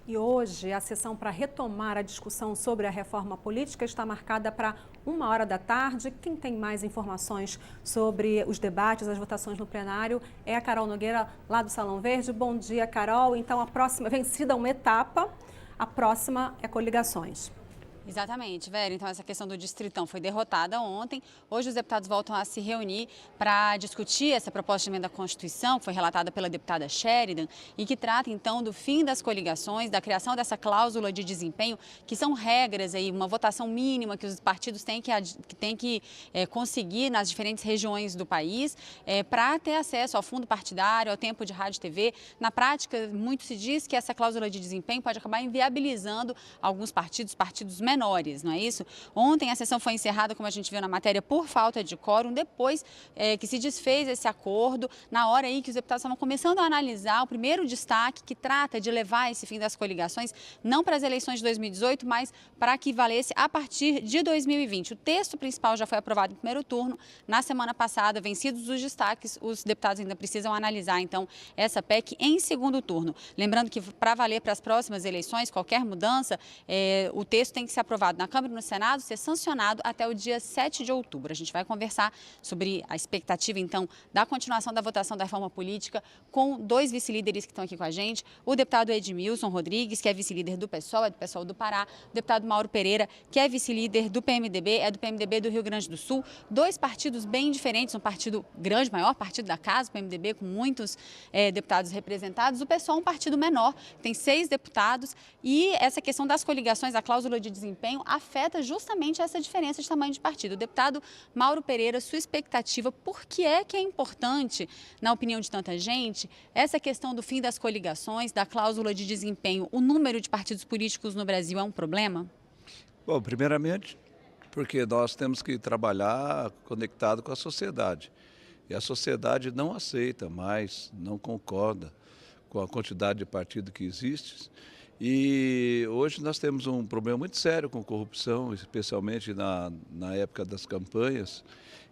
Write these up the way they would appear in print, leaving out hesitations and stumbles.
E hoje a sessão para retomar a discussão sobre a reforma política está marcada para 13h. Quem tem mais informações sobre os debates, as votações no plenário é a Carol Nogueira, lá do Salão Verde. Bom dia, Carol. Então, a próxima, vencida uma etapa, a próxima é coligações. Exatamente, Vera. Então, essa questão do Distritão foi derrotada ontem. Hoje, os deputados voltam a se reunir para discutir essa proposta de emenda à Constituição, que foi relatada pela deputada Sheridan, e que trata, então, do fim das coligações, da criação dessa cláusula de desempenho, que são regras, aí, uma votação mínima que os partidos têm que conseguir nas diferentes regiões do país para ter acesso ao fundo partidário, ao tempo de rádio e TV. Na prática, muito se diz que essa cláusula de desempenho pode acabar inviabilizando alguns partidos menores, não é isso? Ontem a sessão foi encerrada, como a gente viu na matéria, por falta de quórum, depois que se desfez esse acordo, na hora aí que os deputados estavam começando a analisar o primeiro destaque que trata de levar esse fim das coligações, não para as eleições de 2018, mas para que valesse a partir de 2020. O texto principal já foi aprovado em primeiro turno. Na semana passada, vencidos os destaques, os deputados ainda precisam analisar, então, essa PEC em segundo turno. Lembrando que, para valer para as próximas eleições, qualquer mudança, o texto tem que ser aprovado na Câmara e no Senado, ser sancionado até o dia 7 de outubro. A gente vai conversar sobre a expectativa, então, da continuação da votação da reforma política com dois vice-líderes que estão aqui com a gente. O deputado Edmilson Rodrigues, que é vice-líder do PSOL, é do PSOL do Pará. O deputado Mauro Pereira, que é vice-líder do PMDB, é do PMDB do Rio Grande do Sul. Dois partidos bem diferentes, um partido grande, maior partido da casa, o PMDB, com muitos deputados representados. O PSOL é um partido menor, tem 6 deputados. E essa questão das coligações, a cláusula de desempenho, afeta justamente essa diferença de tamanho de partido. O deputado Mauro Pereira, sua expectativa, por que é importante, na opinião de tanta gente, essa questão do fim das coligações, da cláusula de desempenho? O número de partidos políticos no Brasil é um problema? Bom, primeiramente, porque nós temos que trabalhar conectado com a sociedade. E a sociedade não aceita mais, não concorda com a quantidade de partido que existe. E hoje nós temos um problema muito sério com corrupção, especialmente na época das campanhas.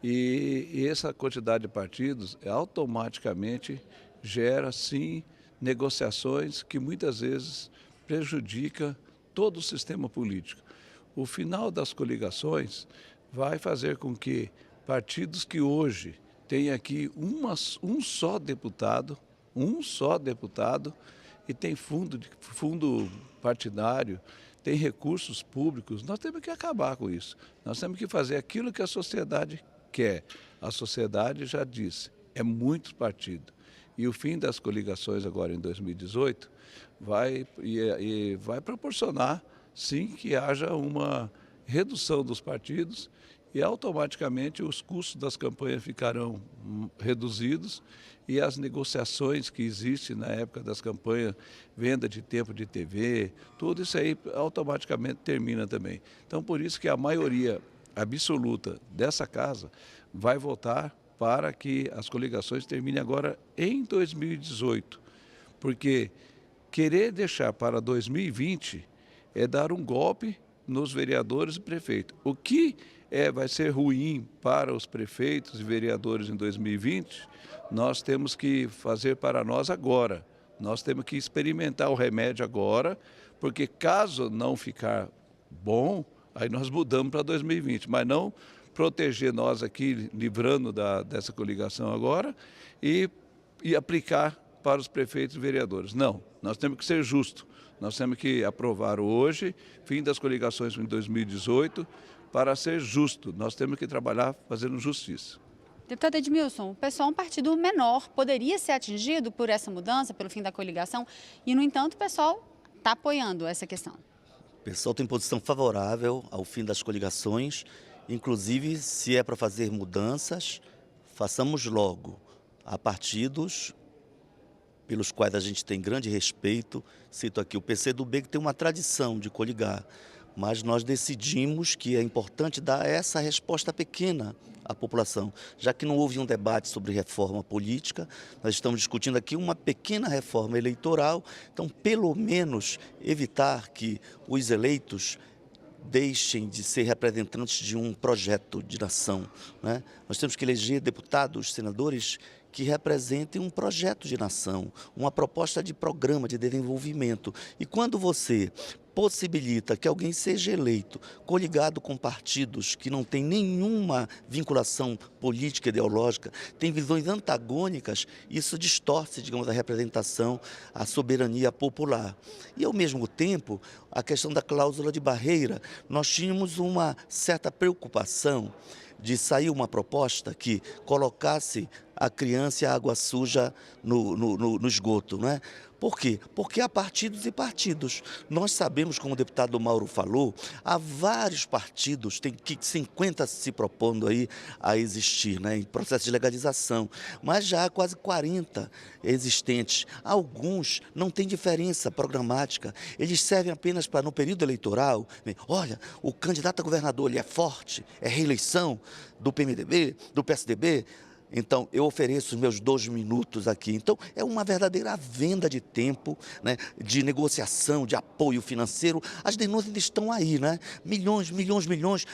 E essa quantidade de partidos automaticamente gera, sim, negociações que muitas vezes prejudica todo o sistema político. O final das coligações vai fazer com que partidos que hoje têm aqui um só deputado, e tem fundo partidário, tem recursos públicos, nós temos que acabar com isso. Nós temos que fazer aquilo que a sociedade quer. A sociedade já disse, é muito partido. E o fim das coligações agora em 2018 vai proporcionar, sim, que haja uma redução dos partidos e automaticamente os custos das campanhas ficarão reduzidos e as negociações que existem na época das campanhas, venda de tempo de TV, tudo isso aí automaticamente termina também. Então, por isso que a maioria absoluta dessa casa vai votar para que as coligações terminem agora em 2018, porque querer deixar para 2020 é dar um golpe nos vereadores e prefeitos. O que vai ser ruim para os prefeitos e vereadores em 2020, nós temos que fazer para nós agora. Nós temos que experimentar o remédio agora, porque caso não ficar bom, aí nós mudamos para 2020, mas não proteger nós aqui, livrando dessa coligação agora e aplicar para os prefeitos e vereadores. Não, nós temos que ser justos. Nós temos que aprovar hoje, fim das coligações em 2018, para ser justo. Nós temos que trabalhar fazendo justiça. Deputado Edmilson, o PSOL é um partido menor, poderia ser atingido por essa mudança, pelo fim da coligação, e, no entanto, o PSOL está apoiando essa questão. O PSOL tem posição favorável ao fim das coligações, inclusive, se é para fazer mudanças, façamos logo. Há partidos pelos quais a gente tem grande respeito, cito aqui o PCdoB, que tem uma tradição de coligar, mas nós decidimos que é importante dar essa resposta pequena à população, já que não houve um debate sobre reforma política, nós estamos discutindo aqui uma pequena reforma eleitoral, então pelo menos evitar que os eleitos deixem de ser representantes de um projeto de nação, né? Nós temos que eleger deputados, senadores que representem um projeto de nação, uma proposta de programa de desenvolvimento. E quando você possibilita que alguém seja eleito coligado com partidos que não têm nenhuma vinculação política e ideológica, tem visões antagônicas, isso distorce, digamos, a representação, a soberania popular. E, ao mesmo tempo, a questão da cláusula de barreira, nós tínhamos uma certa preocupação de sair uma proposta que colocasse a criança e a água suja no esgoto, não é? Por quê? Porque há partidos e partidos. Nós sabemos, como o deputado Mauro falou, há vários partidos, tem 50 se propondo aí a existir, né, em processo de legalização, mas já há quase 40 existentes. Alguns não têm diferença programática, eles servem apenas para, no período eleitoral, olha, o candidato a governador ele é forte, é reeleição do PMDB, do PSDB, então, eu ofereço os meus 2 minutos aqui. Então, é uma verdadeira venda de tempo, né, de negociação, de apoio financeiro. As denúncias estão aí, né? Milhões,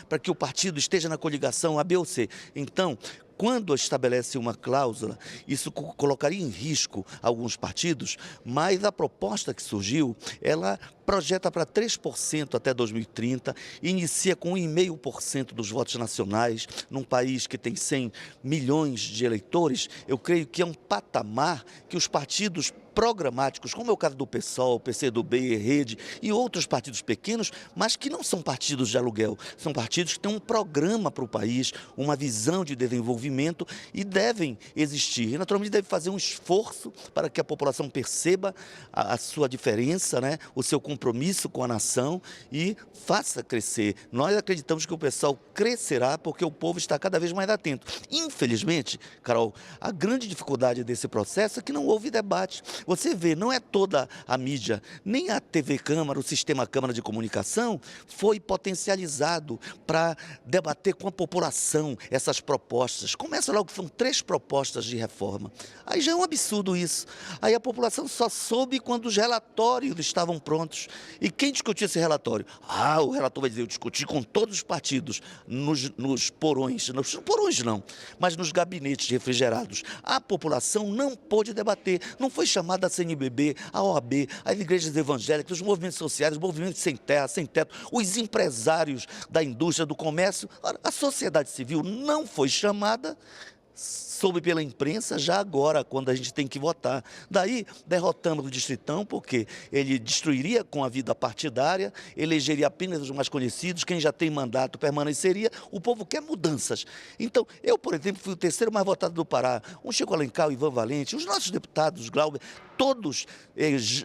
para que o partido esteja na coligação A, B ou C. Então, quando estabelece uma cláusula, isso colocaria em risco alguns partidos, mas a proposta que surgiu, ela projeta para 3% até 2030, inicia com 1,5% dos votos nacionais, num país que tem 100 milhões de eleitores. Eu creio que é um patamar que os partidos programáticos, como é o caso do PSOL, PCdoB, Rede e outros partidos pequenos, mas que não são partidos de aluguel, são partidos que têm um programa para o país, uma visão de desenvolvimento e devem existir. E, naturalmente, deve fazer um esforço para que a população perceba a sua diferença, né, o seu compromisso com a nação e faça crescer. Nós acreditamos que o PSOL crescerá porque o povo está cada vez mais atento. Infelizmente, Carol, a grande dificuldade desse processo é que não houve debate. Você vê, não é toda a mídia, nem a TV Câmara, o sistema Câmara de Comunicação, foi potencializado para debater com a população essas propostas. Começa logo que são 3 propostas de reforma. Aí já é um absurdo isso. Aí a população só soube quando os relatórios estavam prontos. E quem discutiu esse relatório? Ah, o relator vai dizer, eu discuti com todos os partidos, nos porões não, mas nos gabinetes refrigerados. A população não pôde debater, não foi chamada a CNBB, a OAB, as igrejas evangélicas, os movimentos sociais, os movimentos sem terra, sem teto, os empresários da indústria, do comércio. A sociedade civil não foi chamada, soube pela imprensa já agora, quando a gente tem que votar. Daí, derrotamos o Distritão, porque ele destruiria com a vida partidária, elegeria apenas os mais conhecidos, quem já tem mandato permaneceria, o povo quer mudanças. Então, eu, por exemplo, fui o 3º mais votado do Pará, um Chico Alencar, o Ivan Valente, os nossos deputados, Glauber, todos,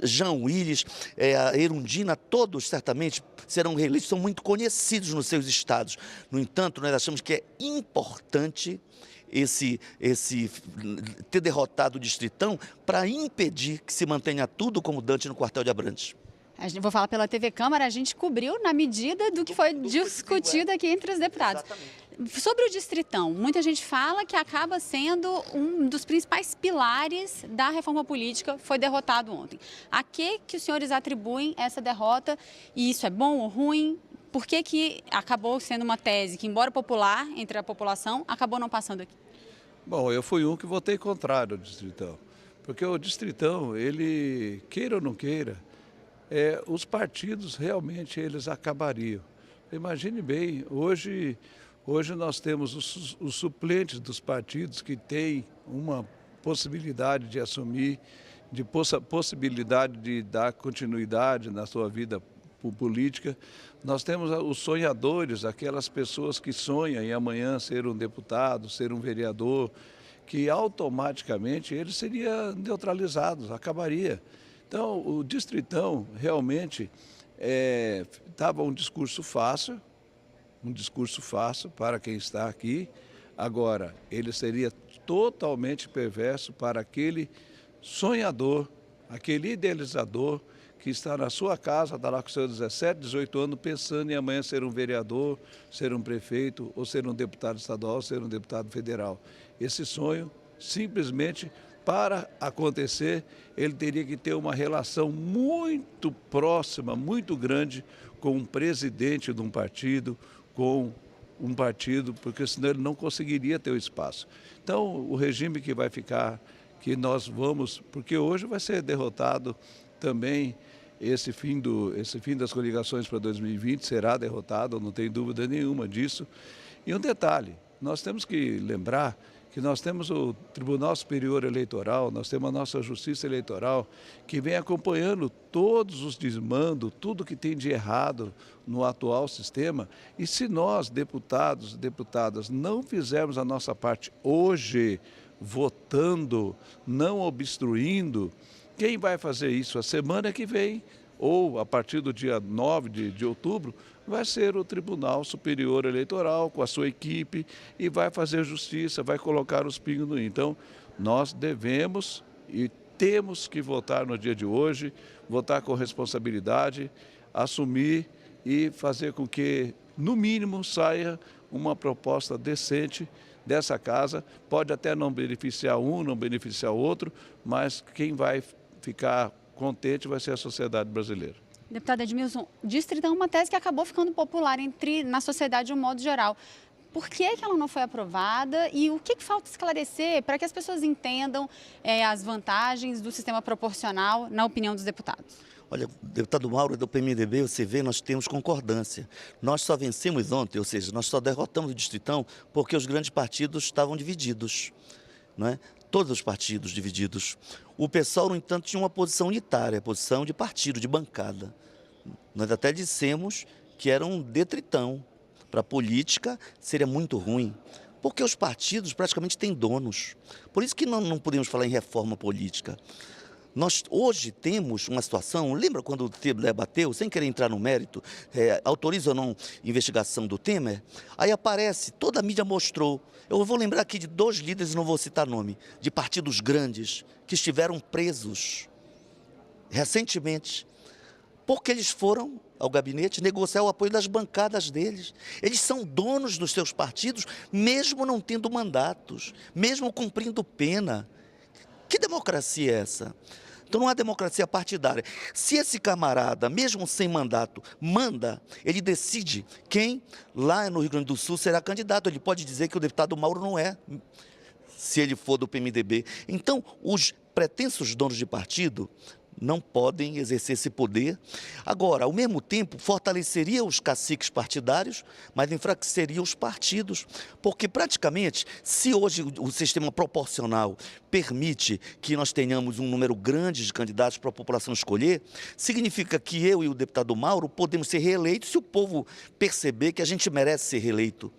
Jean Willis, a Erundina, todos certamente serão reeleitos, são muito conhecidos nos seus estados. No entanto, nós achamos que é importante ter derrotado o Distritão para impedir que se mantenha tudo como Dante no quartel de Abrantes. Vou falar pela TV Câmara, a gente cobriu na medida do que foi discutido aqui entre os deputados. Exatamente. Sobre o Distritão, muita gente fala que acaba sendo um dos principais pilares da reforma política, foi derrotado ontem. A que os senhores atribuem essa derrota? E isso é bom ou ruim? Por que acabou sendo uma tese que, embora popular entre a população, acabou não passando aqui? Bom, eu fui um que votei contrário ao Distritão, porque o Distritão, ele, queira ou não queira, os partidos realmente eles acabariam. Imagine bem, hoje nós temos os suplentes dos partidos que têm uma possibilidade de assumir, de possibilidade de dar continuidade na sua vida política. Nós temos os sonhadores, aquelas pessoas que sonham em amanhã ser um deputado, ser um vereador, que automaticamente eles seriam neutralizados, acabaria. Então, o Distritão realmente estava um discurso fácil para quem está aqui. Agora, ele seria totalmente perverso para aquele sonhador, aquele idealizador que está na sua casa, está lá com seus 17, 18 anos, pensando em amanhã ser um vereador, ser um prefeito, ou ser um deputado estadual, ou ser um deputado federal. Esse sonho, simplesmente, para acontecer, ele teria que ter uma relação muito próxima, muito grande com um presidente de um partido, com um partido, porque senão ele não conseguiria ter o espaço. Então, o regime que vai ficar, que nós vamos, porque hoje vai ser derrotado também esse fim das coligações para 2020, será derrotado, não tem dúvida nenhuma disso. E um detalhe, nós temos que lembrar que nós temos o Tribunal Superior Eleitoral, nós temos a nossa Justiça Eleitoral, que vem acompanhando todos os desmandos, tudo que tem de errado no atual sistema. E se nós, deputados e deputadas, não fizermos a nossa parte hoje, votando, não obstruindo, quem vai fazer isso a semana que vem, ou a partir do dia 9 de outubro, vai ser o Tribunal Superior Eleitoral com a sua equipe e vai fazer justiça, vai colocar os pingos no i. Então, nós devemos e temos que votar no dia de hoje, votar com responsabilidade, assumir e fazer com que, no mínimo, saia uma proposta decente dessa casa. Pode até não beneficiar um, não beneficiar o outro, mas quem vai ficar contente vai ser a sociedade brasileira. Deputado Edmilson, distritão é uma tese que acabou ficando popular na sociedade de um modo geral. Por que ela não foi aprovada e o que falta esclarecer para que as pessoas entendam as vantagens do sistema proporcional, na opinião dos deputados? Olha, deputado Mauro, do PMDB, você vê, nós temos concordância. Nós só vencemos ontem, ou seja, nós só derrotamos o distritão porque os grandes partidos estavam divididos, não é? Todos os partidos divididos. O PSOL, no entanto, tinha uma posição unitária, posição de partido, de bancada. Nós até dissemos que era um detritão. Para a política seria muito ruim, porque os partidos praticamente têm donos. Por isso que não podemos falar em reforma política. Nós hoje temos uma situação, lembra quando o debateu, sem querer entrar no mérito, autoriza ou não investigação do Temer? Aí aparece, toda a mídia mostrou. Eu vou lembrar aqui de 2 líderes, não vou citar nome, de partidos grandes que estiveram presos recentemente, porque eles foram ao gabinete negociar o apoio das bancadas deles. Eles são donos dos seus partidos, mesmo não tendo mandatos, mesmo cumprindo pena. Que democracia é essa? Então não há democracia partidária. Se esse camarada, mesmo sem mandato, manda, ele decide quem lá no Rio Grande do Sul será candidato. Ele pode dizer que o deputado Mauro não é, se ele for do PMDB. Então, os pretensos donos de partido não podem exercer esse poder. Agora, ao mesmo tempo, fortaleceria os caciques partidários, mas enfraqueceria os partidos, porque praticamente, se hoje o sistema proporcional permite que nós tenhamos um número grande de candidatos para a população escolher, significa que eu e o deputado Mauro podemos ser reeleitos se o povo perceber que a gente merece ser reeleito.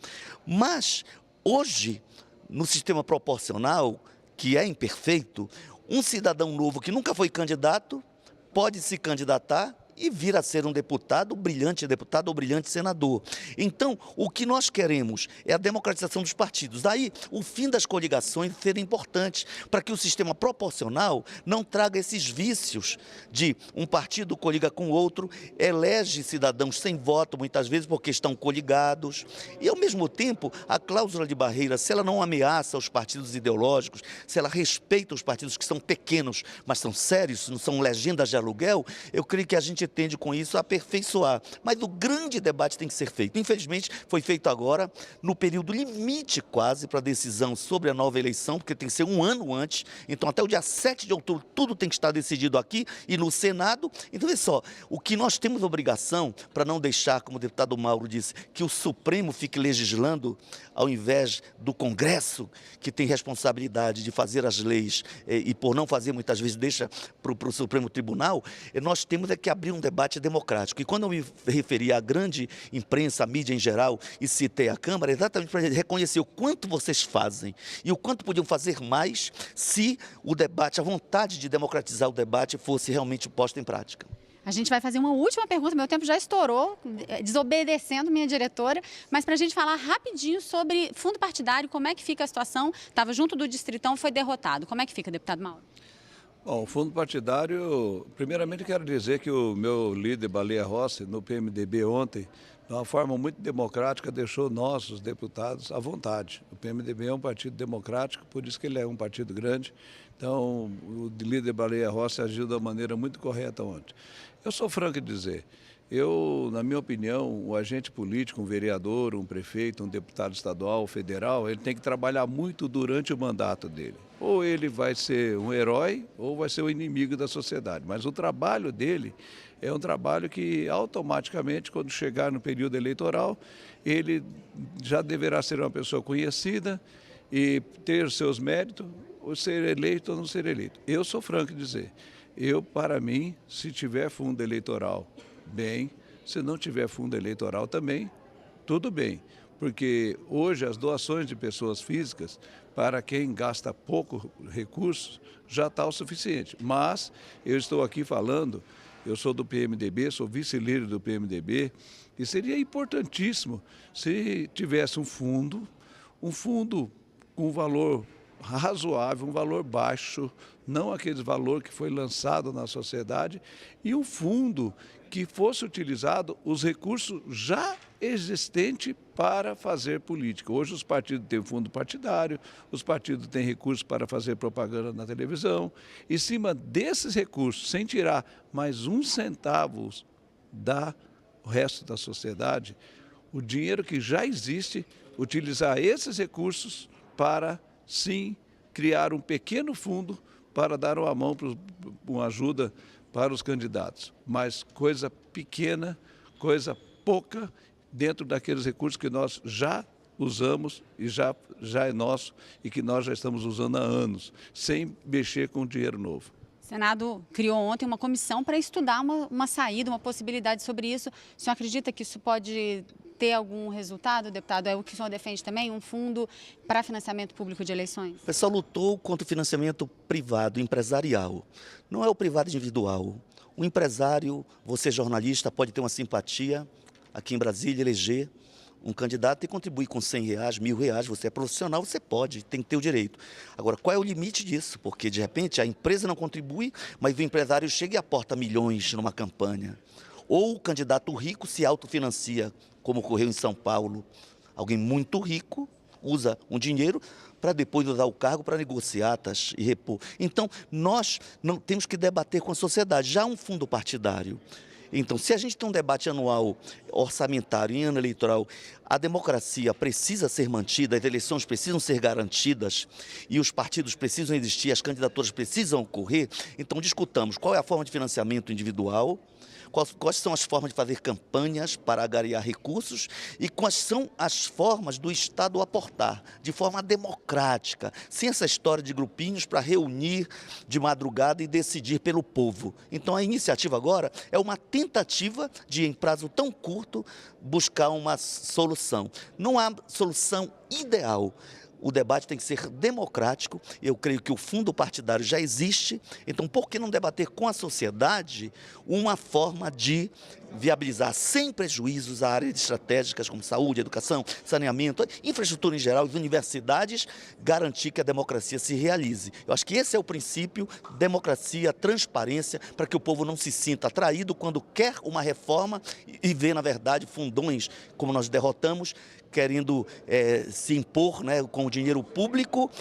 Mas, hoje, no sistema proporcional, que é imperfeito, um cidadão novo que nunca foi candidato pode se candidatar e vir a ser um deputado, brilhante deputado ou brilhante senador. Então, o que nós queremos é a democratização dos partidos. Daí, o fim das coligações seria importante para que o sistema proporcional não traga esses vícios de um partido coliga com o outro, elege cidadãos sem voto, muitas vezes porque estão coligados. E, ao mesmo tempo, a cláusula de barreira, se ela não ameaça os partidos ideológicos, se ela respeita os partidos que são pequenos, mas são sérios, não são legendas de aluguel, eu creio que a gente tende com isso a aperfeiçoar. Mas o grande debate tem que ser feito. Infelizmente, foi feito agora, no período limite quase para a decisão sobre a nova eleição, porque tem que ser um ano antes. Então, até o dia 7 de outubro, tudo tem que estar decidido aqui e no Senado. Então, vê só, o que nós temos obrigação, para não deixar, como o deputado Mauro disse, que o Supremo fique legislando, ao invés do Congresso, que tem responsabilidade de fazer as leis e por não fazer, muitas vezes, deixa para o Supremo Tribunal, nós temos que abrir um debate democrático. E quando eu me referi à grande imprensa, à mídia em geral, e citei a Câmara, exatamente para reconhecer o quanto vocês fazem e o quanto podiam fazer mais se o debate, a vontade de democratizar o debate fosse realmente posta em prática. A gente vai fazer uma última pergunta, meu tempo já estourou, desobedecendo minha diretora, mas para a gente falar rapidinho sobre fundo partidário, como é que fica a situação? Estava junto do distritão, foi derrotado. Como é que fica, deputado Mauro? Bom, o fundo partidário, primeiramente quero dizer que o meu líder, Baleia Rossi, no PMDB ontem, de uma forma muito democrática, deixou nós, os deputados, à vontade. O PMDB é um partido democrático, por isso que ele é um partido grande. Então, o líder Baleia Rossi agiu da maneira muito correta ontem. Eu sou franco em dizer, Na minha opinião, o agente político, um vereador, um prefeito, um deputado estadual, federal, ele tem que trabalhar muito durante o mandato dele. Ou ele vai ser um herói ou vai ser o inimigo da sociedade. Mas o trabalho dele é um trabalho que automaticamente, quando chegar no período eleitoral, ele já deverá ser uma pessoa conhecida e ter seus méritos, ou ser eleito ou não ser eleito. Eu sou franco em dizer, para mim, se tiver fundo eleitoral, bem, se não tiver fundo eleitoral também, tudo bem, porque hoje as doações de pessoas físicas, para quem gasta pouco recursos, já está o suficiente. Mas eu estou aqui falando, eu sou do PMDB, sou vice-líder do PMDB, e seria importantíssimo se tivesse um fundo com valor razoável, um valor baixo, não aquele valor que foi lançado na sociedade, e um fundo que fosse utilizado os recursos já existentes para fazer política. Hoje os partidos têm fundo partidário, os partidos têm recursos para fazer propaganda na televisão. Em cima desses recursos, sem tirar mais um centavo do resto da sociedade, o dinheiro que já existe, utilizar esses recursos para, sim, criar um pequeno fundo para dar uma mão, uma ajuda para os candidatos. Mas coisa pequena, coisa pouca, dentro daqueles recursos que nós já usamos e já é nosso e que nós já estamos usando há anos, sem mexer com dinheiro novo. O Senado criou ontem uma comissão para estudar uma saída, uma possibilidade sobre isso. O senhor acredita que isso pode ter algum resultado, deputado? É o que o senhor defende também, um fundo para financiamento público de eleições? O pessoal lutou contra o financiamento privado, empresarial. Não é o privado individual. O empresário, você jornalista, pode ter uma simpatia aqui em Brasília, eleger um candidato e contribuir com R$100, R$1.000, você é profissional, você pode, tem que ter o direito. Agora, qual é o limite disso? Porque, de repente, a empresa não contribui, mas o empresário chega e aporta milhões numa campanha. Ou o candidato rico se autofinancia, como ocorreu em São Paulo. Alguém muito rico usa um dinheiro para depois usar o cargo para negociar atas e repor. Então, nós não temos que debater com a sociedade. Já um fundo partidário. Então, se a gente tem um debate anual orçamentário em ano eleitoral, a democracia precisa ser mantida, as eleições precisam ser garantidas e os partidos precisam existir, as candidaturas precisam ocorrer, então discutamos qual é a forma de financiamento individual, quais são as formas de fazer campanhas para angariar recursos e quais são as formas do Estado aportar de forma democrática, sem essa história de grupinhos para reunir de madrugada e decidir pelo povo. Então a iniciativa agora é uma tentativa de, em prazo tão curto, buscar uma solução. Não há solução ideal. O debate tem que ser democrático, eu creio que o fundo partidário já existe, então por que não debater com a sociedade uma forma de viabilizar sem prejuízos a áreas estratégicas como saúde, educação, saneamento, infraestrutura em geral, as universidades, garantir que a democracia se realize. Eu acho que esse é o princípio, democracia, transparência, para que o povo não se sinta atraído quando quer uma reforma e vê, na verdade, fundões como nós derrotamos, querendo se impor, né, com o dinheiro público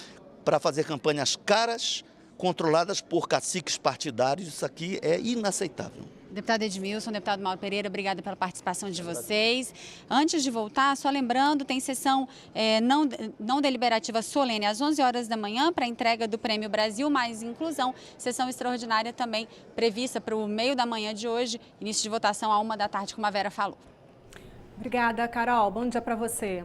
para fazer campanhas caras, controladas por caciques partidários. Isso aqui é inaceitável. Deputado Edmilson, deputado Mauro Pereira, obrigada pela participação de vocês. Antes de voltar, só lembrando, tem sessão não deliberativa solene às 11 horas da manhã para a entrega do Prêmio Brasil Mais Inclusão. Sessão extraordinária também prevista para o meio da manhã de hoje, início de votação à 1 da tarde, como a Vera falou. Obrigada, Carol. Bom dia para você.